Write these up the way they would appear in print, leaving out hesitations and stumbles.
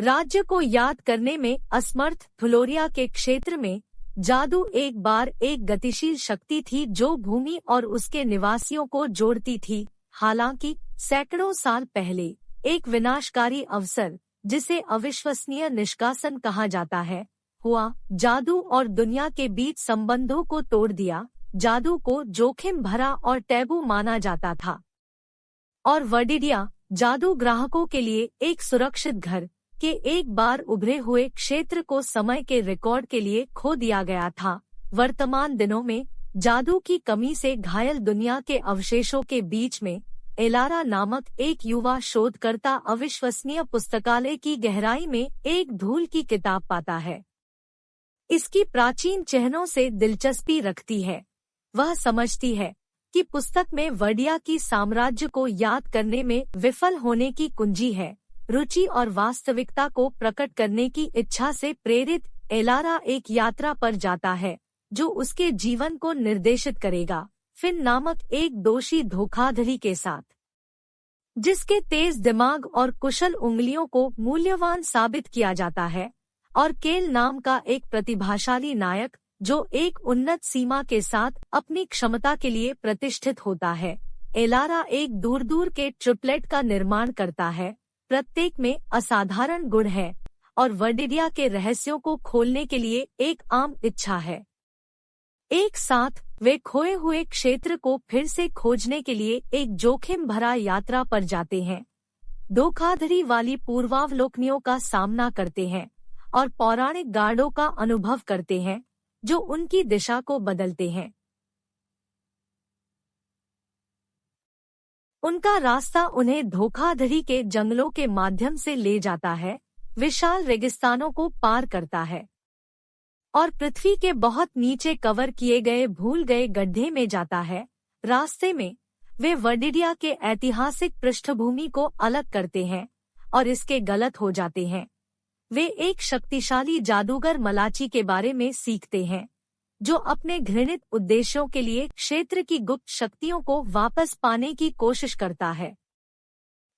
राज्य को याद करने में असमर्थ थुलोरिया के क्षेत्र में जादू एक बार एक गतिशील शक्ति थी जो भूमि और उसके निवासियों को जोड़ती थी। हालांकि सैकड़ों साल पहले एक विनाशकारी अवसर, जिसे अविश्वसनीय निष्कासन कहा जाता है, हुआ। जादू और दुनिया के बीच संबंधों को तोड़ दिया। जादू को जोखिम भरा और टैबू माना जाता था और वर्डिडिया जादू ग्राहकों के लिए एक सुरक्षित घर के एक बार उभरे हुए क्षेत्र को समय के रिकॉर्ड के लिए खो दिया गया था। वर्तमान दिनों में जादू की कमी से घायल दुनिया के अवशेषों के बीच में एलारा नामक एक युवा शोधकर्ता अविश्वसनीय पुस्तकालय की गहराई में एक धूल की किताब पाता है। इसकी प्राचीन चिन्हों से दिलचस्पी रखती है। वह समझती है कि पुस्तक में वर्डिया की साम्राज्य को याद करने में विफल होने की कुंजी है। रुचि और वास्तविकता को प्रकट करने की इच्छा से प्रेरित एलारा एक यात्रा पर जाता है जो उसके जीवन को निर्देशित करेगा, फिन नामक एक दोषी धोखाधड़ी के साथ, जिसके तेज दिमाग और कुशल उंगलियों को मूल्यवान साबित किया जाता है, और केल नाम का एक प्रतिभाशाली नायक जो एक उन्नत सीमा के साथ अपनी क्षमता के लिए प्रतिष्ठित होता है। एलारा एक दूर दूर के ट्रिपलेट का निर्माण करता है, प्रत्येक में असाधारण गुण है और वर्डिडिया के रहस्यों को खोलने के लिए एक आम इच्छा है। एक साथ वे खोए हुए क्षेत्र को फिर से खोजने के लिए एक जोखिम भरा यात्रा पर जाते हैं, धोखाधड़ी वाली पूर्वावलोकनियों का सामना करते हैं और पौराणिक गार्डों का अनुभव करते हैं जो उनकी दिशा को बदलते हैं। उनका रास्ता उन्हें धोखाधड़ी के जंगलों के माध्यम से ले जाता है, विशाल रेगिस्तानों को पार करता है और पृथ्वी के बहुत नीचे कवर किए गए भूल गए गड्ढे में जाता है। रास्ते में वे वर्डिडिया के ऐतिहासिक पृष्ठभूमि को अलग करते हैं और इसके गलत हो जाते हैं। वे एक शक्तिशाली जादूगर मलाची के बारे में सीखते हैं जो अपने घृणित उद्देश्यों के लिए क्षेत्र की गुप्त शक्तियों को वापस पाने की कोशिश करता है।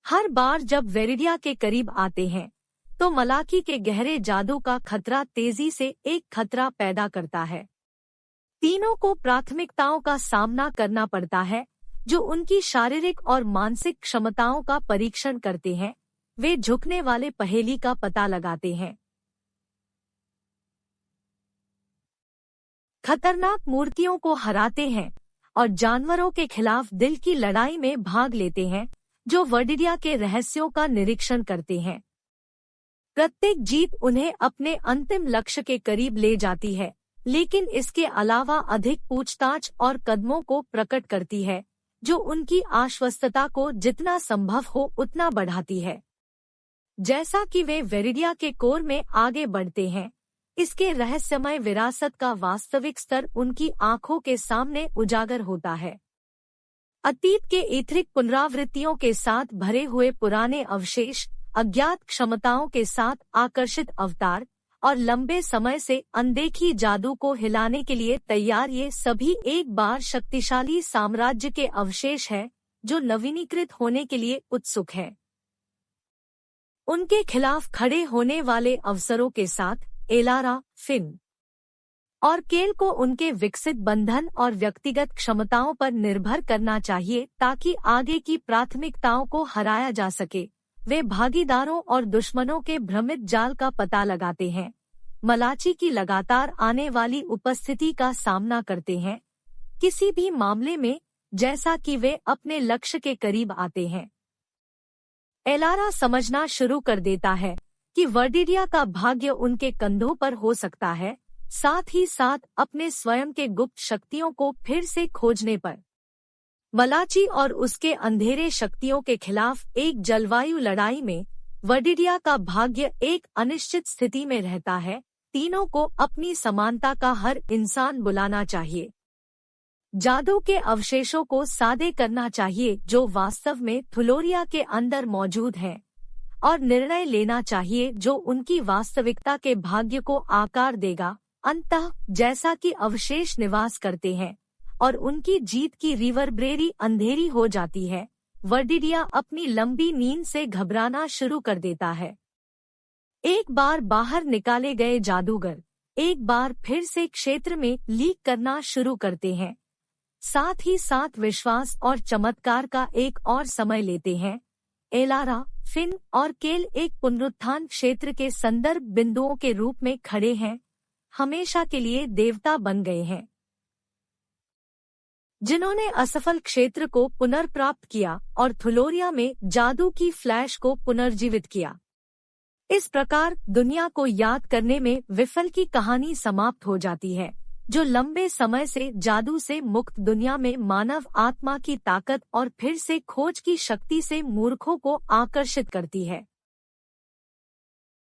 हर बार जब वेरिडिया के करीब आते हैं तो मलाकी के गहरे जादू का खतरा तेजी से एक खतरा पैदा करता है। तीनों को प्राथमिकताओं का सामना करना पड़ता है जो उनकी शारीरिक और मानसिक क्षमताओं का परीक्षण करते हैं। वे झुकने वाले पहेली का पता लगाते हैं, खतरनाक मूर्तियों को हराते हैं और जानवरों के खिलाफ दिल की लड़ाई में भाग लेते हैं जो वर्डिडिया के रहस्यों का निरीक्षण करते हैं। प्रत्येक जीत उन्हें अपने अंतिम लक्ष्य के करीब ले जाती है, लेकिन इसके अलावा अधिक पूछताछ और कदमों को प्रकट करती है जो उनकी आश्वस्तता को जितना संभव हो उतना बढ़ाती है। जैसा कि वे वेरिडिया के कोर में आगे बढ़ते हैं, इसके रहस्यमय विरासत का वास्तविक स्तर उनकी आंखों के सामने उजागर होता है। अतीत के ईथरिक पुनरावृत्तियों के साथ भरे हुए पुराने अवशेष, अज्ञात क्षमताओं के साथ आकर्षित अवतार और लंबे समय से अनदेखी जादू को हिलाने के लिए तैयार, ये सभी एक बार शक्तिशाली साम्राज्य के अवशेष हैं जो नवीनीकृत होने के लिए उत्सुक है। उनके खिलाफ खड़े होने वाले अवसरों के साथ एलारा, फिन और केल को उनके विकसित बंधन और व्यक्तिगत क्षमताओं पर निर्भर करना चाहिए ताकि आगे की प्राथमिकताओं को हराया जा सके। वे भागीदारों और दुश्मनों के भ्रमित जाल का पता लगाते हैं, मलाची की लगातार आने वाली उपस्थिति का सामना करते हैं, किसी भी मामले में जैसा कि वे अपने लक्ष्य के करीब आते हैं। एलारा समझना शुरू कर देता है कि वर्डिडिया का भाग्य उनके कंधों पर हो सकता है, साथ ही साथ अपने स्वयं के गुप्त शक्तियों को फिर से खोजने पर। मलाची और उसके अंधेरे शक्तियों के खिलाफ एक जलवायु लड़ाई में वर्डिडिया का भाग्य एक अनिश्चित स्थिति में रहता है। तीनों को अपनी समानता का हर इंसान बुलाना चाहिए, जादू के अवशेषों को सादे करना चाहिए जो वास्तव में थुलोरिया के अंदर मौजूद हैं, और निर्णय लेना चाहिए जो उनकी वास्तविकता के भाग्य को आकार देगा। अंततः जैसा कि अवशेष निवास करते हैं और उनकी जीत की रिवर्ब्रेरी अंधेरी हो जाती है, वर्डिडिया अपनी लंबी नींद से घबराना शुरू कर देता है। एक बार बाहर निकाले गए जादूगर एक बार फिर से क्षेत्र में लीक करना शुरू करते हैं। साथ ही साथ विश्वास और चमत्कार का एक और समय लेते हैं। एलारा, फिन और केल एक पुनरुत्थान क्षेत्र के संदर्भ बिंदुओं के रूप में खड़े हैं, हमेशा के लिए देवता बन गए हैं, जिन्होंने असफल क्षेत्र को पुनर्प्राप्त किया और थुलोरिया में जादू की फ्लैश को पुनर्जीवित किया। इस प्रकार दुनिया को याद करने में विफल की कहानी समाप्त हो जाती है, जो लंबे समय से जादू से मुक्त दुनिया में मानव आत्मा की ताकत और फिर से खोज की शक्ति से मूर्खों को आकर्षित करती है।